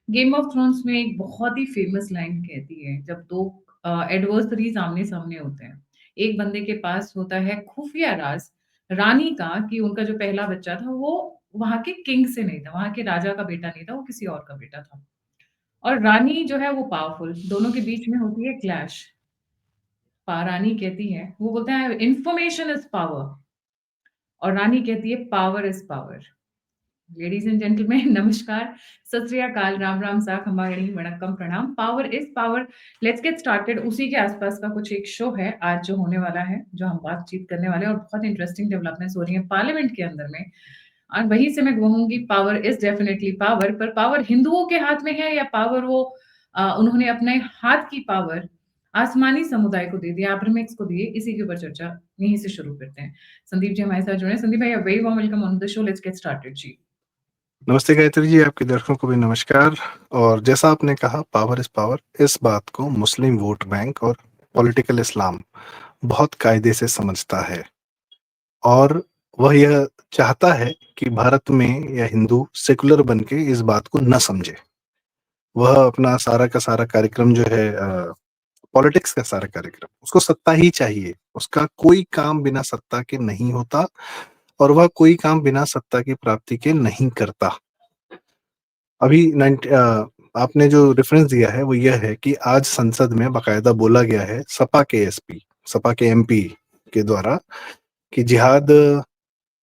Game of thrones में एक बहुत ही फेमस लाइन कहती है जब दो एडवर्सरीज आमने सामने होते हैं। एक बंदे के पास होता है खुफिया राज रानी का कि उनका जो पहला बच्चा था वो वहां के किंग से नहीं था, वहां के राजा का बेटा नहीं था, वो किसी और का बेटा था। और रानी जो है वो पावरफुल, दोनों के बीच में होती है क्लैश। रानी कहती है, वो बोलते हैं इंफॉर्मेशन इज पावर, और रानी कहती है power is power. Ladies and gentleman, नमस्कार, सत श्री अकाल, राम राम सा खम्बागणी वणक्कम प्रणाम। Power is power. Let's get started. उसी के आसपास का कुछ एक शो है आज जो होने वाला है, जो हम बातचीत करने वाले हैं, और बहुत इंटरेस्टिंग डेवलपमेंट्स हो रही है पार्लियामेंट के अंदर में। और वहीं से मैं कहूंगी पावर इज डेफिनेटली पावर, पर पावर हिंदुओं के हाथ में है या पावर वो उन्होंने अपने हाथ की पावर आसमानी समुदाय को दे दिया, अब्राहमिक्स को दिए। इसी के ऊपर चर्चा यहीं से शुरू करते हैं। संदीप जी हमारे साथ जुड़े। संदीप भाई, very warm welcome on the show. Let's get started जी। नमस्ते गायत्री जी, आपके दर्शकों को भी नमस्कार। और जैसा आपने कहा, पावर इज पावर, इस बात को मुस्लिम वोट बैंक और पॉलिटिकल इस्लाम बहुत कायदे से समझता है। और वह यह चाहता है कि भारत में या हिंदू सेकुलर बन के इस बात को न समझे। वह अपना सारा का सारा कार्यक्रम जो है, पॉलिटिक्स का सारा कार्यक्रम, उसको सत्ता ही चाहिए। उसका कोई काम बिना सत्ता के नहीं होता, और वह कोई काम बिना सत्ता की प्राप्ति के नहीं करता। अभी आपने जो रेफरेंस दिया है वो यह है कि आज संसद में बकायदा बोला गया है, सपा के एसपी, सपा के एमपी के द्वारा, कि जिहाद,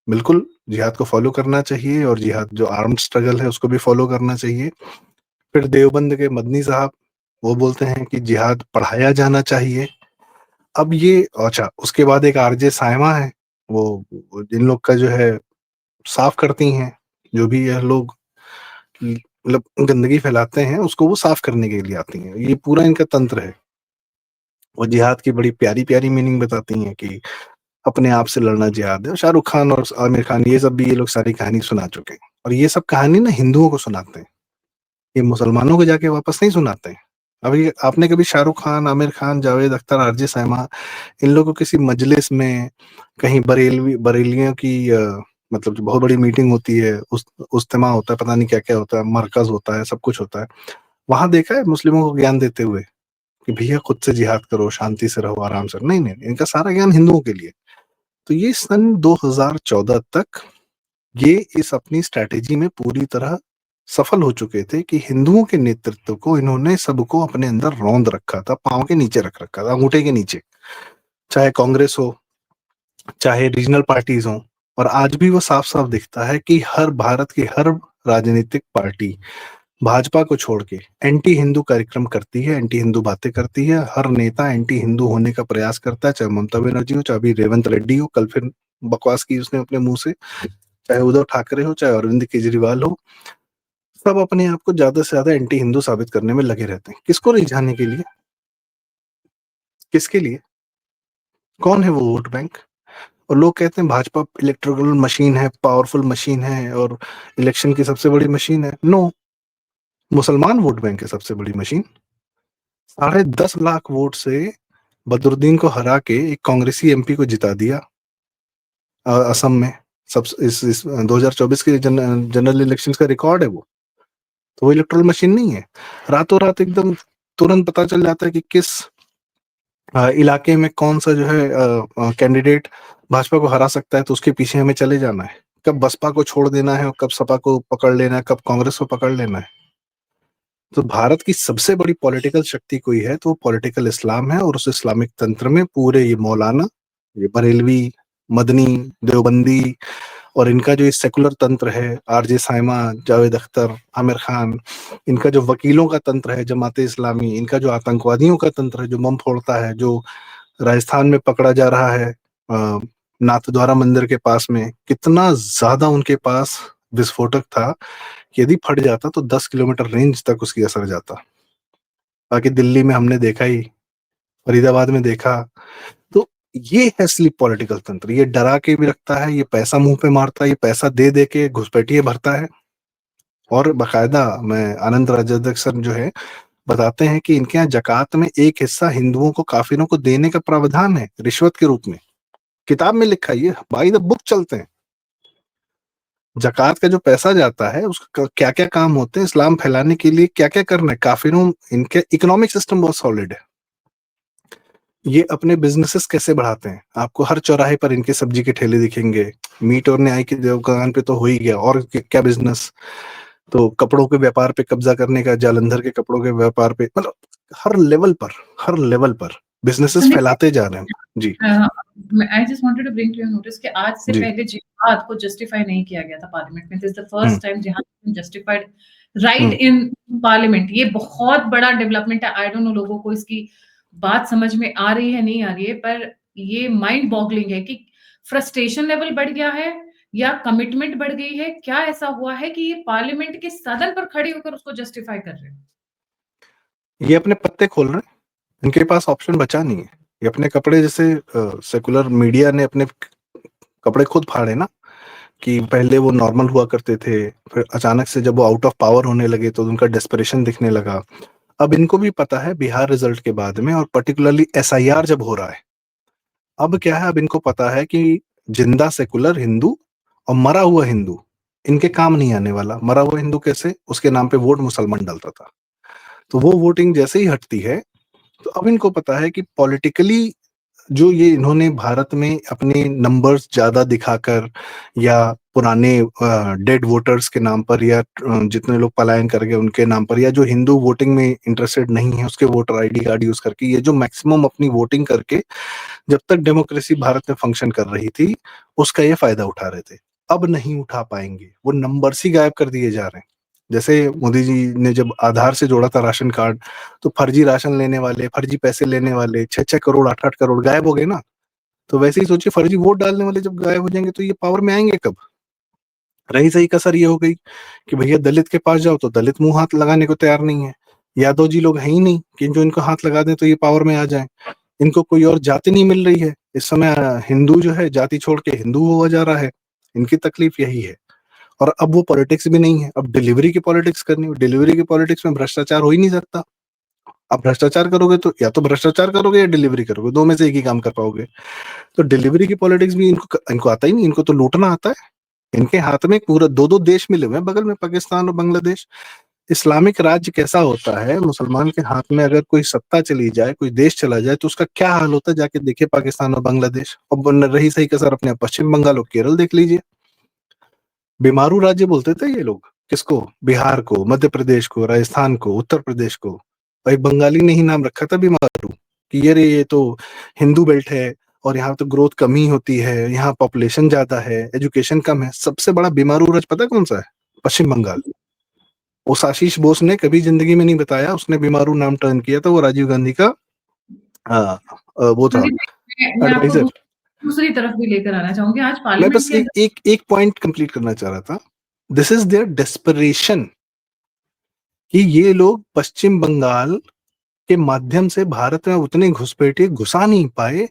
बिल्कुल जिहाद को फॉलो करना चाहिए, और जिहाद जो आर्म्ड स्ट्रगल है उसको भी फॉलो करना चाहिए। फिर देवबंद के मदनी साहब, वो बोलते हैं कि जिहाद पढ़ाया जाना चाहिए। अब ये अच्छा, उसके बाद एक आरजे साइमा है, वो जिन लोग का जो है साफ करती हैं, जो भी यह लोग मतलब गंदगी फैलाते हैं उसको वो साफ करने के लिए आती हैं। ये पूरा इनका तंत्र है। वो जिहाद की बड़ी प्यारी प्यारी मीनिंग बताती हैं कि अपने आप से लड़ना जिहाद है। और शाहरुख खान और आमिर खान, ये सब भी ये लोग सारी कहानी सुना चुके हैं, और ये सब कहानी ना हिंदुओं को सुनाते हैं, ये मुसलमानों को जाके वापस नहीं सुनाते हैं। अभी आपने कभी शाहरुख खान, आमिर खान, जावेद अख्तर, आरजे साइमा, इन लोगों को किसी मजलिस में, कहीं बरेलियों की मतलब जो बहुत बड़ी मीटिंग होती है, उस उज्तिमा होता है, पता नहीं क्या क्या होता है, मरकज होता है, सब कुछ होता है, वहां देखा है मुस्लिमों को ज्ञान देते हुए कि भैया खुद से जिहाद करो, शांति से रहो, आराम से? नहीं नहीं, इनका सारा ज्ञान हिंदुओं के लिए। तो ये सन 2014 तक ये इस अपनी स्ट्रैटेजी में पूरी तरह सफल हो चुके थे कि हिंदुओं के नेतृत्व को इन्होंने सबको अपने अंदर रौंद रखा था, पांव के नीचे रख रखा था, अंगूठे के नीचे। चाहे कांग्रेस हो, चाहे रीजनल पार्टीज हो। और आज भी वो साफ साफ दिखता है कि हर भारत की हर राजनीतिक पार्टी भाजपा को छोड़ के एंटी हिंदू कार्यक्रम करती है, एंटी हिंदू बातें करती है। हर नेता एंटी हिंदू होने का प्रयास करता है, चाहे ममता बनर्जी हो, चाहे अभी रेवंत रेड्डी हो, कल फिर बकवास की उसने अपने मुंह से, चाहे उद्धव ठाकरे हो, चाहे अरविंद केजरीवाल हो। सब अपने आप को ज्यादा से ज्यादा एंटी हिंदू साबित करने में लगे रहते हैं। किसको रिझाने के लिए? किसके लिए? कौन है वो वोट बैंक? और लोग कहते हैं भाजपा इलेक्ट्रिकल मशीन है, पावरफुल मशीन है, और इलेक्शन की सबसे बड़ी मशीन है। नो, मुसलमान वोट बैंक है सबसे बड़ी मशीन। 10.5 लाख वोट से बदरुद्दीन को हरा के एक कांग्रेसी एमपी को जिता दिया असम में। सब इस 2024 के जनरल इलेक्शंस का रिकॉर्ड है वो। तो वो इलेक्ट्रल मशीन नहीं है। रातों रात एकदम तुरंत पता चल जाता है कि किस इलाके में कौन सा जो है कैंडिडेट भाजपा को हरा सकता है, तो उसके पीछे हमें चले जाना है। कब बसपा को छोड़ देना है, और कब सपा को पकड़ लेना है, कब कांग्रेस को पकड़ लेना है। तो भारत की सबसे बड़ी पॉलिटिकल शक्ति कोई है तो वो पॉलिटिकल इस्लाम है। और उस इस्लामिक तंत्र में पूरे ये मौलाना, ये बरेलवी, मदनी, देवबंदी, और इनका जो ये सेकुलर तंत्र है, आरजे साइमा, जावेद अख्तर, आमिर खान, इनका जो वकीलों का तंत्र है, जमाते इस्लामी, इनका जो आतंकवादियों का तंत्र है, जो बम फोड़ता है, जो राजस्थान में पकड़ा जा रहा है नाथद्वारा मंदिर के पास में, कितना ज्यादा उनके पास विस्फोटक था, यदि फट जाता तो 10 किलोमीटर रेंज तक उसकी असर जाता। बाकी दिल्ली में हमने देखा ही, फरीदाबाद में देखा। तो ये है असली पॉलिटिकल तंत्र। ये डरा के भी रखता है, ये पैसा मुंह पे मारता है, ये पैसा दे दे के घुसपैठिए भरता है। और बकायदा मैं आनंद राजदक्षन जो है बताते हैं कि इनके यहाँ जकात में एक हिस्सा हिंदुओं को, काफिरों को देने का प्रावधान है रिश्वत के रूप में। किताब में लिखा है, ये बाई द बुक चलते हैं। ज़कात का जो पैसा जाता है उसका क्या-क्या काम होते हैं, इस्लाम फैलाने के लिए क्या-क्या करना है, काफ़िरों इनके इकोनॉमिक सिस्टम बहुत सॉलिड है। ये अपने बिज़नेसेस कैसे बढ़ाते हैं, आपको हर चौराहे पर इनके सब्जी के ठेले दिखेंगे, मीट और न्याय की दुकान पे तो हो ही गया और क्या बिज़नेस, तो कपड़ों के व्यापार पे कब्ज़ा करने का, जालंधर के कपड़ों के व्यापार पे, मतलब हर लेवल पर बिज़नेसेस संदीप फैलाते जा रहे हैं। जी, I just wanted to bring to your notice कि आज से जी। पहले जिहाद को जस्टिफाई नहीं किया गया था पार्लियामेंट में। This is the hmm, first time जिहाद justified right hmm. In parliament. ये बहुत बड़ा डेवलपमेंट है। आई डोंट नो लोगों को इसकी बात समझ में आ रही है नहीं आ रही है, पर ये माइंड बॉगलिंग है कि फ्रस्ट्रेशन लेवल बढ़ गया है या कमिटमेंट बढ़ गई है। क्या ऐसा हुआ है कि ये पार्लियामेंट के सदन पर खड़े होकर उसको जस्टिफाई कर रहे हैं? ये अपने पत्ते खोल रहे हैं, इनके पास ऑप्शन बचा नहीं है। ये अपने कपड़े जैसे सेकुलर मीडिया ने अपने कपड़े खुद फाड़े ना, कि पहले वो नॉर्मल हुआ करते थे, फिर अचानक से जब वो आउट ऑफ पावर होने लगे तो उनका डेस्परेशन दिखने लगा। अब इनको भी पता है बिहार रिजल्ट के बाद में और पर्टिकुलरली एसआईआर जब हो रहा है, अब क्या है, अब इनको पता है कि जिंदा सेकुलर हिंदू और मरा हुआ हिंदू इनके काम नहीं आने वाला। मरा हुआ हिंदू कैसे, उसके नाम पे वोट मुसलमान डालता था, तो वो वोटिंग जैसे ही हटती है, तो अब इनको पता है कि पॉलिटिकली जो ये इन्होंने भारत में अपने नंबर्स ज़्यादा दिखाकर या पुराने डेड वोटर्स के नाम पर या जितने लोग पलायन कर गए उनके नाम पर, या जो हिंदू वोटिंग में इंटरेस्टेड नहीं है उसके वोटर आईडी कार्ड यूज करके, ये जो मैक्सिमम अपनी वोटिंग करके जब तक डेमोक्रेसी भारत में फंक्शन कर रही थी उसका ये फायदा उठा रहे थे, अब नहीं उठा पाएंगे। वो नंबर्स ही गायब कर दिए जा रहे हैं। जैसे मोदी जी ने जब आधार से जोड़ा था राशन कार्ड, तो फर्जी राशन लेने वाले, फर्जी पैसे लेने वाले 6-6 करोड़ 8-8 करोड़ गायब हो गए ना। तो वैसे ही सोचिए, फर्जी वोट डालने वाले जब गायब हो जाएंगे तो ये पावर में आएंगे कब। रही सही कसर ये हो गई कि भैया दलित के पास जाओ तो दलित मुंह हाथ लगाने को तैयार नहीं है। यादव जी लोग हैं ही नहीं कि जो इनको हाथ लगा दें तो ये पावर में आ जाए। इनको कोई और जाति नहीं मिल रही है इस समय। हिंदू जो है जाति छोड़ के हिंदू हुआ जा रहा है। इनकी तकलीफ यही है। और अब वो पॉलिटिक्स भी नहीं है, अब डिलीवरी की पॉलिटिक्स करनी है। डिलीवरी की पॉलिटिक्स में भ्रष्टाचार हो ही नहीं सकता। आप भ्रष्टाचार करोगे तो या तो भ्रष्टाचार करोगे या डिलीवरी करोगे, दो में से एक ही काम कर पाओगे। तो डिलीवरी की पॉलिटिक्स भी इनको इनको आता ही नहीं। इनको तो लूटना आता है। इनके हाथ में पूरा दो दो देश मिले हुए हैं बगल में, पाकिस्तान और बांग्लादेश। इस्लामिक राज्य कैसा होता है, मुसलमान के हाथ में अगर कोई सत्ता चली जाए, कोई देश चला जाए तो उसका क्या हाल होता है, जाके देखिए पाकिस्तान और बांग्लादेश। और रही सही कसर अपने पश्चिम बंगाल और केरल देख लीजिए। बीमारू राज्य बोलते थे ये लोग किसको, बिहार को, मध्य प्रदेश को, राजस्थान को, उत्तर प्रदेश को। और एक बंगाली ने ही नाम रखा था बीमारू, कि ये तो हिंदू बेल्ट है और यहाँ तो ग्रोथ कम ही होती है, यहाँ पॉपुलेशन ज्यादा है, एजुकेशन कम है। सबसे बड़ा बीमारू राज्य पता है कौन सा है? पश्चिम बंगाल। उस आशीष बोस ने कभी जिंदगी में नहीं बताया, उसने बीमारू नाम टर्न किया था। वो राजीव गांधी का वो था संदीप, मैं आपको एडवाइजर। दूसरी तरफ भी लेकर आना चाहूंगी। आज मैं पार्लियामेंट बस के अंदर एक पॉइंट कंप्लीट करना चाह रहा था। दिस इज देयर डेस्परेशन कि ये लोग पश्चिम बंगाल के माध्यम से भारत में उतने घुसपैठिए घुसा नहीं पाए।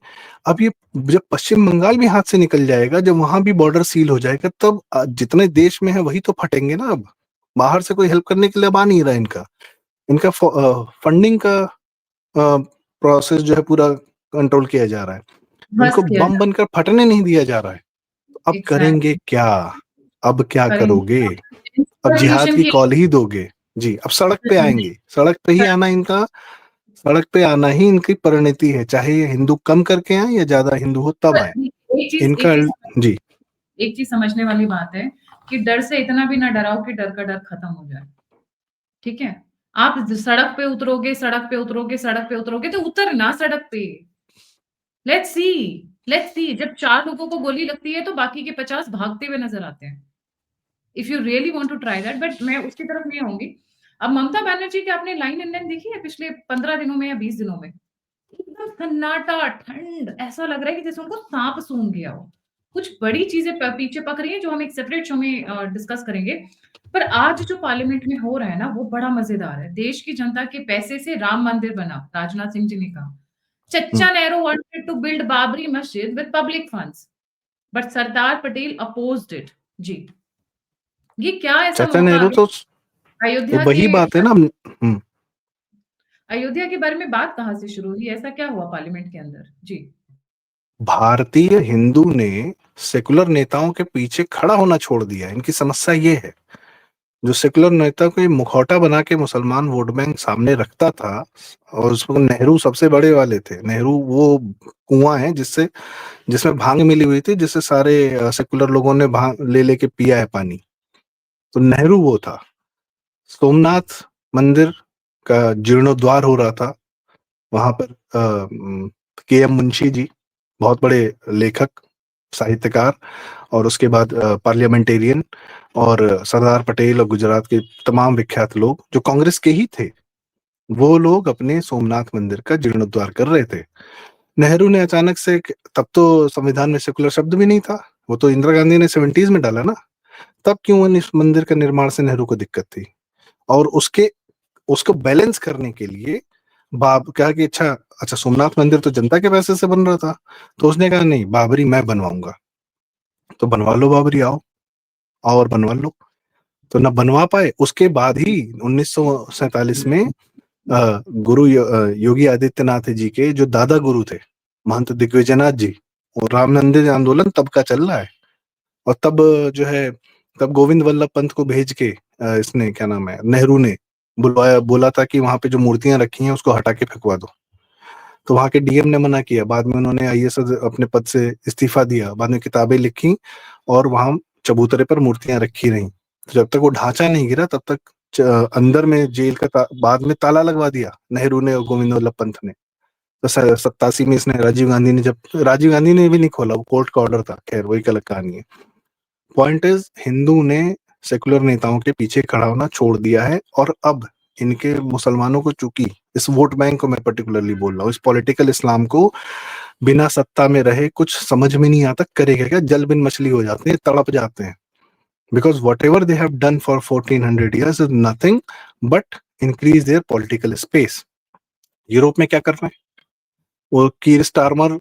अब ये जब पश्चिम बंगाल भी हाथ से निकल जाएगा, जब वहां भी बॉर्डर सील हो जाएगा, तब जितने देश में है वही तो फटेंगे ना। अब बाहर से कोई हेल्प करने के लिए अब आ नहीं रहा इनका। इनका फंडिंग का प्रोसेस जो है पूरा कंट्रोल किया जा रहा है। इनको ध्वस्त किया बम जाए। बनकर फटने नहीं दिया जा रहा है। तो अब करेंगे एग्जैक्टली। क्या? अब क्या करेंगे करोगे? अब जिहाद रेवोल्यूशन की की कॉल ही दोगे? जी, अब सड़क पे आएंगे। सड़क पे ही आना इनका, सड़क पे आना ही इनकी परिणति है। चाहे ये हिंदू कम करके आए या ज्यादा हिंदू हो तब आए। इनका जी। एक चीज समझने वाली बात है कि डर से इतना भी ना डराओ कि डर का डर खत्म हो जाए। ठीक है? आप सड़क पे उतरोगे, सड़क पे उतरोगे, सड़क पे उतरोगे तो उतरना सड़क पे। Let's see, let's see. जब 4 लोगों को गोली लगती है तो बाकी के 50 भागते हुए नजर आते हैं। If you really want to try that, but मैं उसकी तरफ नहीं आऊंगी। अब ममता बनर्जी की आपने लाइन इन लाइन देखी है पिछले 15 दिनों में या 20 दिनों में? एकदम सन्नाटा, ठंड, ऐसा लग रहा है कि जैसे उनको सांप सूंघ गया हो। कुछ बड़ी चीजें पीछे पक रही हैं जो हम एक सेपरेट शो में डिस्कस करेंगे। पर आज जो पार्लियामेंट में हो रहा है ना, वो बड़ा मजेदार है। देश की जनता के पैसे से राम मंदिर बना, राजनाथ सिंह जी ने कहा। हम्म, चच्चा Nehru wanted to build Babri Masjid with public funds, but Sardar Patel opposed it. जी, ये क्या ऐसा चाचा मौका आ नेहरू तो गया? अयोध्या के वही बात है ना। अयोध्या के बारे में बात कहाँ से शुरू हुई? ऐसा क्या हुआ पार्लियामेंट के अंदर? जी। भारतीय हिंदू ने सेकुलर नेताओं के पीछे खड़ा होना छोड़ दिया है। इनकी समस्या ये है, जो सेकुलर नेता को ये मुखौटा बना के मुसलमान वोट बैंक सामने रखता था, और उसमें नेहरू सबसे बड़े वाले थे। नेहरू वो कुआं है जिसमें भांग मिली हुई थी, जिससे सारे सेकुलर लोगों ने भांग ले लेके पिया है पानी। तो नेहरू वो था। सोमनाथ मंदिर का जीर्णोद्वार हो रहा था। वहां पर के एम मुंशी जी, बहुत बड़े लेखक, साहित्यकार, और उसके बाद पार्लियामेंटेरियन, और सरदार पटेल और गुजरात के तमाम विख्यात लोग जो कांग्रेस के ही थे, वो लोग अपने सोमनाथ मंदिर का जीर्णोद्वार कर रहे थे। नेहरू ने अचानक से, तब तो संविधान में सेकुलर शब्द भी नहीं था, वो तो इंदिरा गांधी ने 70s में डाला ना। तब क्यों इस मंदिर का निर्माण से नेहरू को दिक्कत थी? और उसको बैलेंस करने के लिए बाब कहा कि अच्छा अच्छा, सोमनाथ मंदिर तो जनता के पैसे से बन रहा था, तो उसने कहा नहीं, बाबरी मैं बनवाऊंगा। तो बनवा लो बाबरी, आओ और बनवा लो। तो न बनवा पाए। उसके बाद ही 1947 में योगी आदित्यनाथ जी के जो दादा गुरु थे, महंत दिग्विजयनाथ जी, और राम मंदिर आंदोलन तब का चल रहा है। और तब जो है, तब गोविंद वल्लभ पंत को भेज के इसने, क्या नाम है, नेहरू ने बुलवाया, बोला था कि वहां पे जो मूर्तियां रखी हैं उसको हटा के फेंकवा दो। तो वहां के डीएम ने मना किया। बाद में उन्होंने आईएएस अपने पद से इस्तीफा दिया, बाद में किताबें लिखी, और वहां चबूतरे पर मूर्तियां रखी रहीं। तो जब तक वो ढांचा नहीं गिरा, तब तक अंदर में जेल का बाद में ताला लगवा दिया नेहरू ने और गोविंद वल्लभ पंत ने। तो 87 में इसने, राजीव गांधी ने भी नहीं खोला, वो कोर्ट का ऑर्डर था, खैर वही अलग कहानी है। पॉइंट इज, हिंदू ने सेकुलर नेताओं के पीछे खड़ा होना छोड़ दिया है, और अब इनके मुसलमानों को, चूंकि इस वोट बैंक को मैं पर्टिकुलरली बोल रहा हूँ, इस पॉलिटिकल इस्लाम को, बिना सत्ता में रहे कुछ समझ में नहीं आता करेगा क्या। जल बिन मछली हो जाते हैं, तड़प जाते हैं। Because what ever they have done for 1400 years is nothing but increase their political space. Europe में क्या कर रहे हैं? वो कीर स्टारमर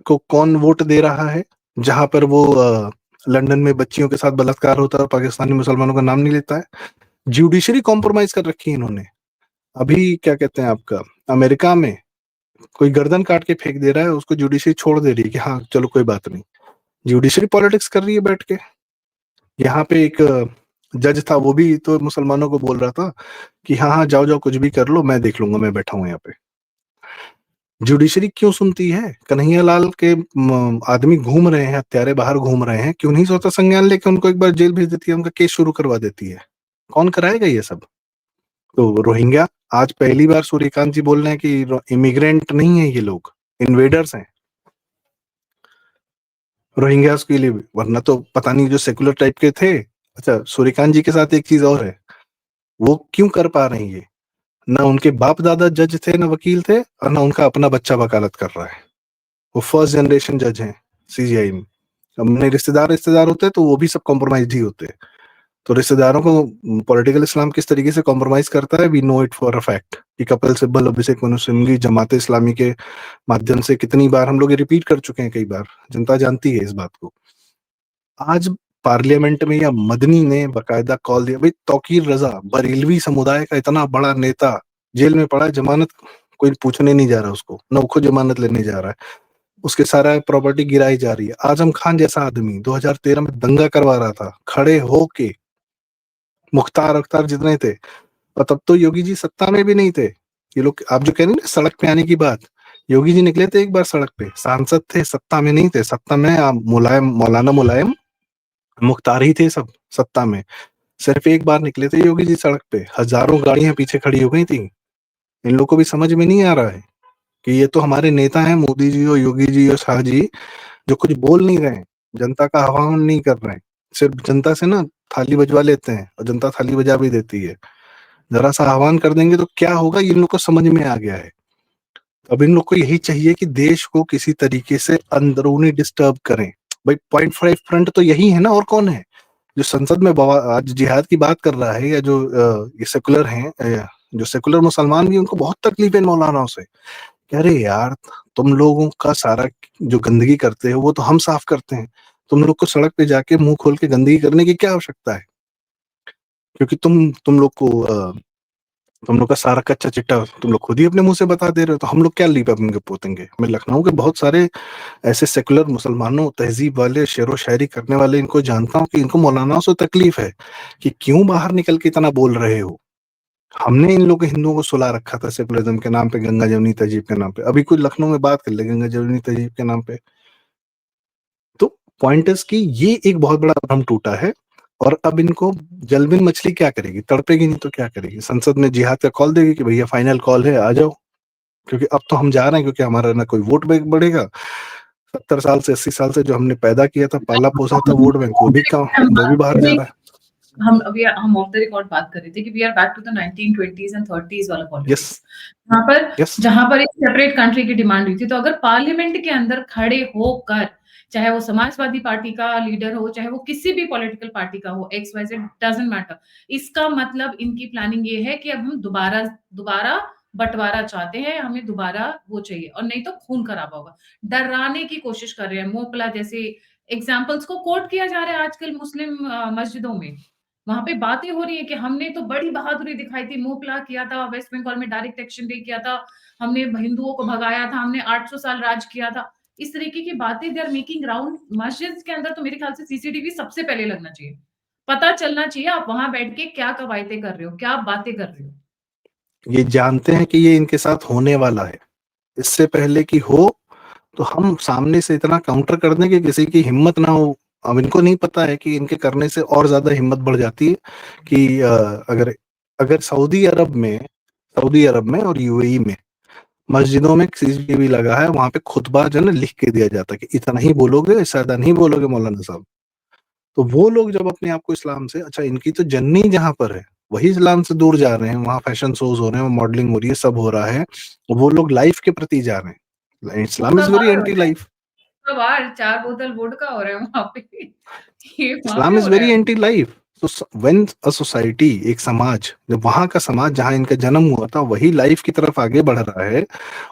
को कौन वोट दे रहा है, जहां पर वो लंदन में बच्चियों के साथ बलात्कार होता है और पाकिस्तानी मुसलमानों का नाम नहीं लेता है। जुडिशरी कॉम्प्रोमाइज कर रखी है इन्होंने। अभी क्या कहते हैं आपका, अमेरिका में कोई गर्दन काट के फेंक दे रहा है, उसको जुडिशरी छोड़ दे रही है कि हाँ चलो कोई बात नहीं। जुडिशरी पॉलिटिक्स कर रही है बैठ के। यहाँ पे एक जज था, वो भी तो मुसलमानों को बोल रहा था कि हाँ हाँ, जाओ जाओ, कुछ भी कर लो, मैं देख लूंगा, मैं बैठा हूँ यहाँ पे। जुडिशरी क्यों सुनती है? कन्हैया लाल के आदमी घूम रहे हैं, हत्यारे बाहर घूम रहे हैं, क्यों नहीं सोचा संज्ञान लेके उनको एक बार जेल भेज देती है, उनका केस शुरू करवा देती है? कौन कराएगा ये सब? तो रोहिंग्या, आज पहली बार सूर्यकांत जी बोल रहे हैं कि इमिग्रेंट नहीं है ये लोग, इन्वेडर्स हैं रोहिंग्यास के लिए भी। वरना तो पता नहीं जो सेकुलर टाइप के थे। अच्छा, सूर्यकांत जी के साथ एक चीज और है, वो क्यों कर पा रहे हैं ये? ना उनके बाप दादा जज थे, ना वकील थे, और ना उनका अपना बच्चा वकालत कर रहा है। वो फर्स्ट जनरेशन जज हैं सीजीआई में। अपने रिश्तेदार होते हैं तो वो भी सब कॉम्प्रोमाइज ही होते हैं। तो रिश्तेदारों को पॉलिटिकल इस्लाम किस तरीके से कॉम्प्रोमाइज करता है, we know it for a fact, कि कपिल सिब्बल, अभिषेक मनु सिंघवी, जमात इस्लामी के माध्यम से कितनी बार हम लोग ये रिपीट कर चुके हैं, कई बार जनता जानती है इस बात को। आज पार्लियामेंट में या मदनी ने बकायदा कॉल दिया, भाई तौकीर रजा, बरेलवी समुदाय का इतना बड़ा नेता जेल में पड़ा है, जमानत कोई पूछने नहीं जा रहा उसको, न वो खुद जमानत लेने जा रहा है, उसके सारा प्रॉपर्टी गिराई जा रही है। आजम खान जैसा आदमी 2013 में दंगा करवा रहा था खड़े होके, मुख्तार अख्तर जितने थे, और तब तो योगी जी सत्ता में भी नहीं थे। ये लोग, आप जो कह रहे हैं ना सड़क पे आने की बात, योगी जी निकले थे एक बार सड़क पे, सांसद थे, सत्ता में नहीं थे। सत्ता में मुलायम, मौलाना मुलायम, मुख्तार ही थे सब सत्ता में। सिर्फ एक बार निकले थे योगी जी सड़क पे, हजारों गाड़ियां पीछे खड़ी हो गई थी। इन लोग को भी समझ में नहीं आ रहा है कि ये तो हमारे नेता हैं, मोदी जी और योगी जी और शाह जी, जो कुछ बोल नहीं रहे हैं, जनता का आह्वान नहीं कर रहे हैं, सिर्फ जनता से ना थाली बजवा लेते हैं, और जनता थाली बजा भी देती है। जरा सा आह्वान कर देंगे तो क्या होगा, इन लोग को समझ में आ गया है। अब इन लोग को यही चाहिए कि देश को किसी तरीके से अंदरूनी डिस्टर्ब करें। भाई .5 फ्रंट तो यही है ना, और कौन है? जो संसद में आज जिहाद की बात कर रहा है, या जो ये सेकुलर हैं, जो सेकुलर मुसलमान भी, उनको बहुत तकलीफ है मौलानाओं से। कह रहे यार, तुम लोगों का सारा जो गंदगी करते हो वो तो हम साफ करते हैं, तुम लोग को सड़क पे जाके मुंह खोल के गंदगी करने की क्या आवश्यकता है? क्योंकि तुम लोग को तो हम लोग का सारा कच्चा चिट्ठा तुम लोग खुद ही अपने मुंह से बता दे रहे हो, तो हम लोग क्या लीप अपने पोतेंगे? मैं लखनऊ के बहुत सारे ऐसे सेकुलर मुसलमानों, तहजीब वाले, शेरो शायरी करने वाले इनको जानता हूँ कि इनको मौलानाओं से तकलीफ है कि क्यों बाहर निकल के इतना बोल रहे हो। हमने इन लोग हिंदुओं को सुला रखा था सेकुलरिज्म के नाम पे, गंगा जमुनी तहजीब के नाम पे। अभी कोई लखनऊ में बात कर ले गंगा जमुनी तहजीब के नाम पे। तो पॉइंट इज कि ये एक बहुत बड़ा भ्रम टूटा है। और अब इनको जलबिन मछली क्या करेगी? तड़पेगी नहीं तो क्या करेगी? संसद में जिहाद का कॉल देगी कि भैया फाइनल कॉल है, आ जाओ। क्योंकि अब तो हम जा रहे हैं, क्योंकि हमारा ना कोई वोट बैंक बढ़ेगा। 70 साल से 80 साल से जो हमने पैदा किया था, पाला पोसा था वोट बैंक, वो भी बाहर जा रहा है। हम ऑफ द रिकॉर्ड बात कर रहे थे कि we are back to the 1920s and 30s वाला यस, पॉलिटिक्स, जहाँ पर यस, जहाँ पर एक सेपरेट कंट्री की डिमांड हुई थी। तो अगर पार्लियामेंट के अंदर खड़े होकर, चाहे वो समाजवादी पार्टी का लीडर हो, चाहे वो किसी भी पॉलिटिकल पार्टी का हो, X Y Z doesn't matter, इसका मतलब इनकी प्लानिंग ये है कि अब हम दोबारा दोबारा बंटवारा चाहते हैं, हमें दोबारा वो चाहिए, और नहीं तो खून खराबा होगा। डराने की कोशिश कर रहे हैं। मोपला जैसे एग्जाम्पल्स को कोट किया जा रहा है आजकल मुस्लिम मस्जिदों में। वहां पे बातें हो रही है कि हमने तो बड़ी बहादुरी दिखाई थी, मोपला किया था, वेस्ट बंगाल में डायरेक्ट एक्शन डे किया था, हमने हिंदुओं को भगाया था, हमने 800 साल राज किया था। इस तरीके की बातें दे आर मेकिंग राउंड मस्जिद के अंदर। तो मेरे ख्याल से सीसीटीवी सबसे पहले लगना चाहिए, पता चलना चाहिए आप वहां बैठ के क्या कवायतें कर रहे हो, क्या बातें कर रहे हो। ये जानते हैं कि ये इनके साथ होने वाला है। इससे पहले कि हो, तो हम सामने से इतना काउंटर कर दें कि किसी की हिम्मत ना हो। अब इनको नहीं पता है कि इनके करने से और ज्यादा हिम्मत बढ़ जाती है कि अगर अगर सऊदी अरब में और यूएई में मस्जिदों में सीसीटीवी लगा है, वहां पे खुतबा जो है ना लिख के दिया जाता है कि इतना ही बोलोगे, इससे ज्यादा नहीं बोलोगे मौलाना साहब। तो वो लोग जब अपने आप को इस्लाम से, अच्छा इनकी तो जननी जहां पर है वही इस्लाम से दूर जा रहे हैं, वहां फैशन शोज हो रहे हैं, मॉडलिंग हो रही है, सब हो रहा है, वो लोग लाइफ के प्रति जा रहे हैं। इस्लाम इज वेरी शुक्रवार हो एंटी रहा है, लाइफ। शुक्रवार 4 बोतल वोडका हो रहे हैं वहां पे। ये वहां पे इस्लाम इज हो रहा वेरी है। Anti life. तो व्हेन अ सोसाइटी, एक समाज, जब वहां का समाज जहां इनका जन्म हुआ था वही लाइफ की तरफ आगे बढ़ रहा है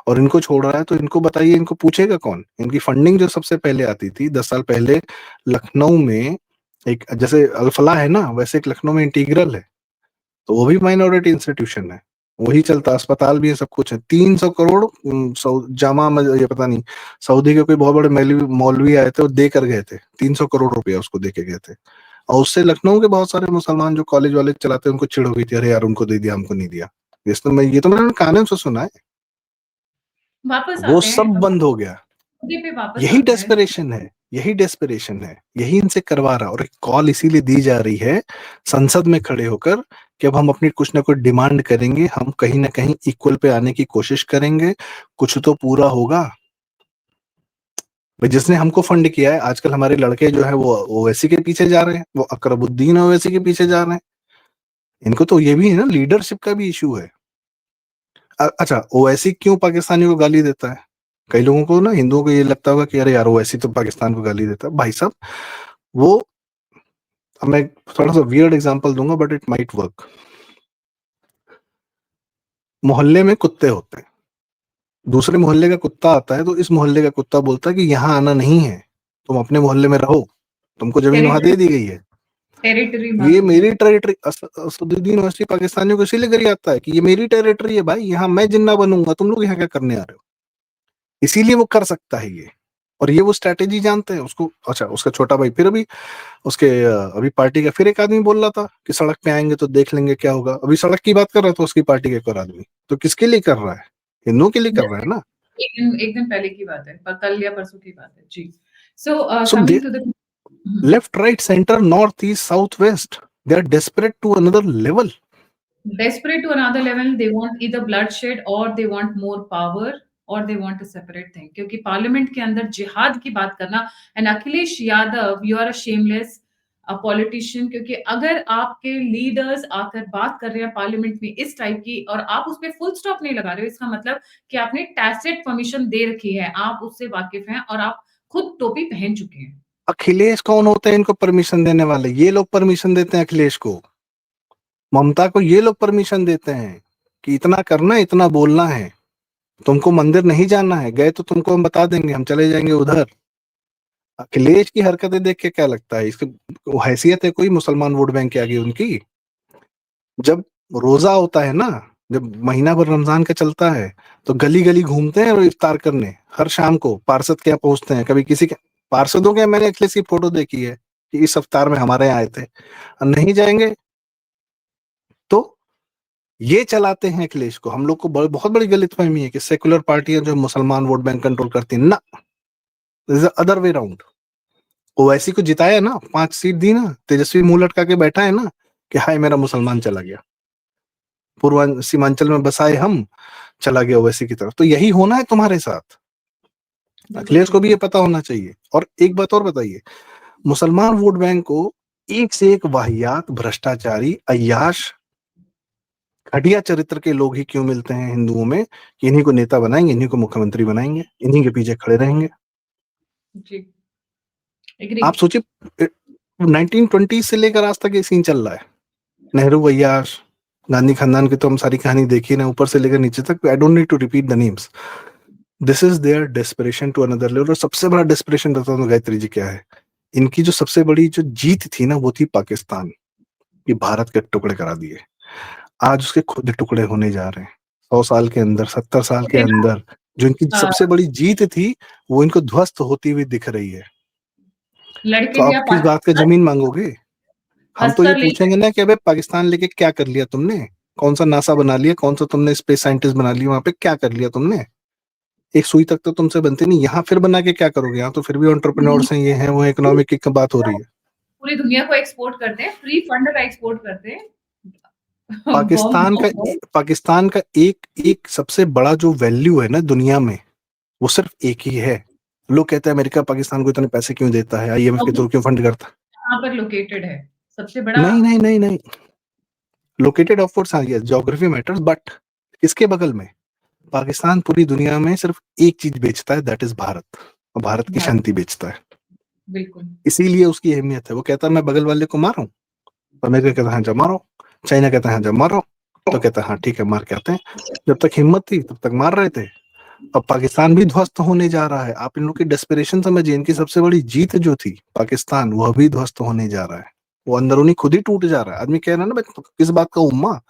और इनको छोड़ रहा है, तो इनको बताइए इनको पूछेगा कौन? इनकी फंडिंग जो सबसे पहले आती थी 10 साल पहले लखनऊ में, एक जैसे अल्फला है ना, वैसे एक लखनऊ में इंटीग्रल है, तो वो भी माइनॉरिटी इंस्टीट्यूशन है। वही चलता, अस्पताल भी है, सब कुछ है। 300 करोड़ ये पता नहीं, सऊदी के कोई बहुत बड़े मौलवी मौलवी आए थे, वो दे कर गए थे, 300 करोड़ रुपया उसको दे के गए थे। और उससे लखनऊ के बहुत सारे मुसलमान जो कॉलेज वाले चलाते हैं उनको चिढ़ हो गई थी, अरे यार उनको दे दिया, हमको नहीं दिया। ये तो मैंने कानून से सुना है। वापस वो आते हैं, सब अब बंद हो गया। मुद्दे पे वापस यही आते हैं। डेस्परेशन है, यही डेस्परेशन है, यही इनसे करवा रहा। और एक कॉल इसीलिए दी जा रही है संसद में खड़े होकर कि अब हम अपनी कुछ ना कुछ डिमांड करेंगे, हम कहीं ना कहीं इक्वल पे आने की कोशिश करेंगे, कुछ तो पूरा होगा। भाई जिसने हमको फंड किया है, आजकल हमारे लड़के जो है वो ओवैसी के पीछे जा रहे हैं, वो अकरबुद्दीन ओवैसी के पीछे जा रहे हैं। इनको तो ये भी है ना, लीडरशिप का भी इशू है। अच्छा, ओवैसी क्यों पाकिस्तानियों को गाली देता है? कई लोगों को ना, हिंदुओं को ये लगता होगा कि अरे यार ओवैसी तो पाकिस्तान को गाली देता है। भाई साहब, वो, अब मैं थोड़ा सा वियर्ड एग्जांपल दूंगा बट इट माइट वर्क। मोहल्ले में कुत्ते होते हैं, दूसरे मोहल्ले का कुत्ता आता है तो इस मोहल्ले का कुत्ता बोलता है कि यहाँ आना नहीं है, तुम अपने मोहल्ले में रहो, तुमको जमीन वहां टेरिटरी दे दी गई है, टेरिटरी ये मालूम है। मेरी टेरिटरी। असदुद्दीन ओवैसी पाकिस्तानियों को इसीलिए गरियाता आता है कि ये मेरी टेरिटरी है भाई, यहाँ मैं जिन्ना बनूंगा, तुम लोग यहाँ क्या करने आ रहे हो। इसीलिए वो कर सकता है ये, और ये वो स्ट्रैटेजी जानते हैं उसको। अच्छा, उसका छोटा भाई फिर अभी उसके अभी पार्टी का फिर एक आदमी बोल रहा था कि सड़क पे आएंगे तो देख लेंगे क्या होगा। अभी सड़क की बात कर रहा था उसकी पार्टी का एक और आदमी, तो किसके लिए कर रहा है? हिंदुओं के लिए कर रहा है ना। एक दिन पहले की बात है, कल या परसों की बात है जी। So so they, coming to the left right centre north east south west, they are desperate to another level. desperate to another level, they want either bloodshed or they want more power or they want a separate thing, क्योंकि parliament के अंदर जिहाद की बात करना, and Akhilesh Yadav, you are a shameless politician, क्योंकि अगर आपके लीडर्स आकर बात कर रहे हैं पार्लियामेंट में इस टाइप की और आप उस पर फुल स्टॉप नहीं लगा रहे हो, इसका मतलब कि आपने टैसिट परमिशन दे रखी है, आप उससे वाकिफ हैं और आप खुद टोपी पहन चुके हैं। अखिलेश कौन होते हैं इनको परमिशन देने वाले? ये लोग परमिशन देते हैं अखिलेश को, ममता को ये लोग परमिशन देते हैं कि इतना करना है, इतना बोलना है, तुमको मंदिर नहीं जाना है, गए तो तुमको हम बता देंगे, हम चले जाएंगे उधर। अखिलेश की हरकतें देख के क्या लगता है इसकी हैसियत है कोई मुसलमान वोट बैंक के आगे उनकी? जब रोजा होता है ना, जब महीना भर रमजान का चलता है तो गली गली घूमते हैं और इफ्तार करने हर शाम को पार्षद के यहाँ पहुंचते हैं। कभी किसी के पार्षदों के, मैंने अखिलेश की फोटो देखी है कि इस इफ्तार में हमारे यहाँ आए थे, और नहीं जाएंगे तो ये चलाते हैं अखिलेश को। हम लोग को बहुत बड़ी गलतफहमी है कि सेकुलर पार्टियां जो मुसलमान वोट बैंक कंट्रोल करती हैं, ना, अदर वे राउंड। ओवैसी को जिताया ना, 5 सीट दी ना, तेजस्वी मुंह लटका के बैठा है ना कि हाय मेरा मुसलमान चला गया, पूर्व सीमांचल में बसाए हम, चला गया ओवैसी की तरफ। तो यही होना है तुम्हारे साथ। बिल्कुल अखिलेश सही। को भी ये पता होना चाहिए। और एक बात और बताइए, मुसलमान वोट बैंक को एक से एक वाहियात, भ्रष्टाचारी, अय्याश, घटिया चरित्र के लोग ही क्यों मिलते हैं हिंदुओं में कि इन्हीं को नेता बनाएंगे, इन्हीं को मुख्यमंत्री बनाएंगे, इन्हीं के पीछे खड़े रहेंगे। जी, एग्री। आप सोचिए 1920 से लेकर आज तक ये सीन चल रहा है। नेहरू वैयास, गांधी खानदान की तो हम सारी कहानी देखी ना, ऊपर से लेकर नीचे तक। I don't need to repeat the names. This is their desperation to another level. और सबसे बड़ा डेस्परेशन बताता हूँ गायत्री जी क्या है। इनकी जो सबसे बड़ी जो जीत थी ना, वो थी पाकिस्तान, कि भारत के टुकड़े करा दिए। आज उसके खुद टुकड़े होने जा रहे हैं। 100 साल के अंदर, 70 साल के मुझे ना अंदर जो इनकी अ, सबसे बड़ी जीत थी, वो इनको ध्वस्त होती हुई दिख रही है। लड़के तो भी आप आप किस बात का जमीन मांगोगे? हम तो ये अस्तर लेके पूछेंगे ना कि अबे पाकिस्तान लेके क्या कर लिया तुमने? कौन सा नासा बना लिया? कौन सा तुमने स्पेस साइंटिस्ट बना लिया? वहां पे क्या कर लिया तुमने? एक सुई तक तो तुमसे बनती नहीं। यहाँ फिर बना के क्या करोगे? यहाँ तो फिर भी एंटरप्रेन्योर्स हैं, ये हैं, वो, इकोनॉमिक की बात हो रही है। पूरी दुनिया को एक्सपोर्ट करते हैं, फ्री फंड का एक्सपोर्ट करते हैं। बॉम्ब पाकिस्तान का बॉम्ब पाकिस्तान का एक एक सबसे बड़ा जो वैल्यू है ना दुनिया में, वो सिर्फ एक ही है। लोग कहते हैं अमेरिका पाकिस्तान को इतने पैसे क्यों देता है, आईएमएफ के बॉम्ब थ्रू क्यों फंड करता है? कहाँ पर लोकेटेड है? सबसे बड़ा नहीं नहीं नहीं नहीं, लोकेटेड ऑफ कोर्स, हाँ, यस, ज्योग्राफी मैटर्स, बट इसके बगल में पाकिस्तान पूरी दुनिया में सिर्फ एक चीज बेचता है, दैट इज भारत। और भारत की भारत, शांति बेचता है। बिल्कुल। इसीलिए उसकी अहमियत है। वो कहता है मैं बगल वाले को मारूं, और अमेरिका कहता है हाँ जा मारो, चाइना कहता है हाँ जा मारो, तो कहता है हाँ ठीक है मार के आते हैं। जब तक हिम्मत थी तब तक मार रहे थे। अब पाकिस्तान भी ध्वस्त होने जा रहा है। आप इन लोग की डेस्परेशन समझिए। इनकी सबसे बड़ी जीत जो थी पाकिस्तान, वह भी ध्वस्त होने जा रहा है। वो अंदरूनी खुद ही टूट जा रहा है। आदमी कह रहा है ना, भाई किस बात का उम्मा,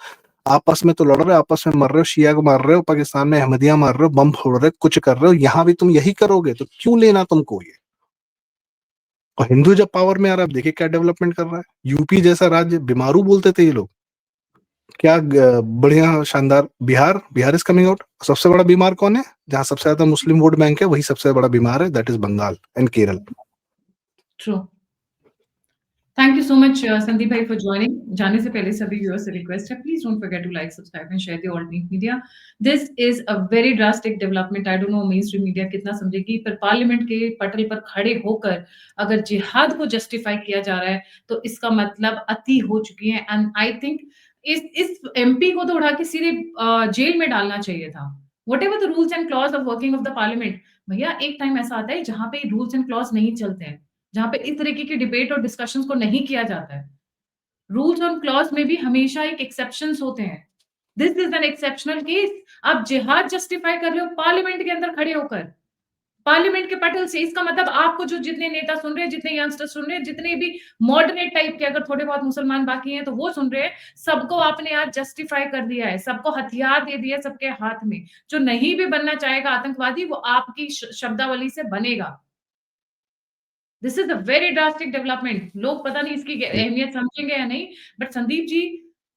आपस में तो लड़ रहे हो, आपस में मर रहे हो, शिया को मार रहे हो, पाकिस्तान में अहमदिया मार रहे हो, बम फोड़ रहे हो, कुछ कर रहे हो, यहाँ भी तुम यही करोगे, तो क्यों लेना तुमको ये? और हिंदू जब पावर में आ रहा है, अब देखिए क्या डेवलपमेंट कर रहा है। यूपी जैसा राज्य, बीमारू बोलते थे ये लोग, क्या बढ़िया शानदार। Bihar, Bihar is coming out. सबसे बड़ा बीमार कौन है? जहां सबसे ज्यादा मुस्लिम वोट बैंक है, वही सबसे बड़ा बीमार है, that is Bengal and Kerala. True. Thank you so much Sandeep भाई फॉर जॉइनिंग। जाने से पहले सभी व्यूअर्स से रिक्वेस्ट है, please don't forget to like, subscribe and share the alternate media. This is a very drastic development. I don't know mainstream media कितना समझेगी, पर पार्लियामेंट के पटल पर खड़े होकर अगर जिहाद को जस्टिफाई किया जा रहा है तो इसका मतलब अति हो चुकी है। एंड आई थिंक इस एमपी को तो उड़ा के सीधे जेल में डालना चाहिए था। What ever the rules and clause of working of the parliament, भैया एक टाइम ऐसा आता है जहां पे रूल्स एंड क्लॉज नहीं चलते हैं, जहाँ पे इस तरीके की डिबेट और डिस्कशंस को नहीं किया जाता है। रूल्स और क्लॉज में भी हमेशा एक एक्सेप्शंस होते हैं। This is an exceptional case. आप जिहाद जस्टिफाई कर रहे हो पार्लियामेंट के अंदर खड़े होकर, पार्लियामेंट के पटल से। इसका मतलब आपको जो जितने नेता सुन रहे हैं, जितने यंगस्टर सुन रहे हैं, जितने भी मॉडरेट टाइप के अगर थोड़े बहुत मुसलमान बाकी हैं तो वो सुन रहे हैं, सबको आपने आज जस्टिफाई कर दिया है, सबको हथियार दे दिया सबके हाथ में। जो नहीं भी बनना चाहेगा आतंकवादी, वो आपकी शब्दावली से बनेगा। This is a very drastic development. लोग पता नहीं इसकी अहमियत समझेंगे या नहीं, but Sandeep ji,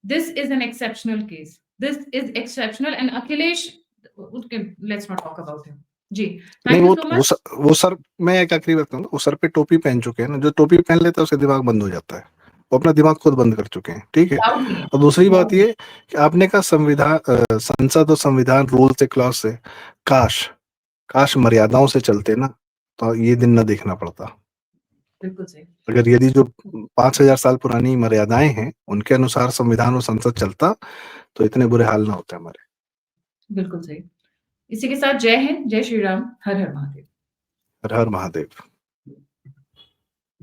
this is an exceptional case. This is exceptional and Akhilesh, let's not talk about him. जी, नहीं, थैंक यू सो मच। वो सर, मैं एक आखिरी बात कहूंगा, वो सर पे टोपी पहन चुके हैं ना, जो टोपी पहन लेता है उसका दिमाग बंद हो जाता है। वो अपना दिमाग खुद बंद कर चुके हैं, ठीक है। डाउट नहीं है, और दूसरी बात डाउट नहीं। ये कि आपने कहा संविधान, संसद और संविधान रूल से, क्लॉज से, काश काश मर्यादाओं से चलते ना, तो ये दिन ना देखना पड़ता। बिल्कुल सही। अगर यदि जो 5,000 साल पुरानी मर्यादाएं हैं उनके अनुसार संविधान और संसद चलता, तो इतने बुरे हाल ना होते हमारे। बिल्कुल सही। इसी के साथ जय हिंद, जय श्री राम, हर हर महादेव। हर हर महादेव।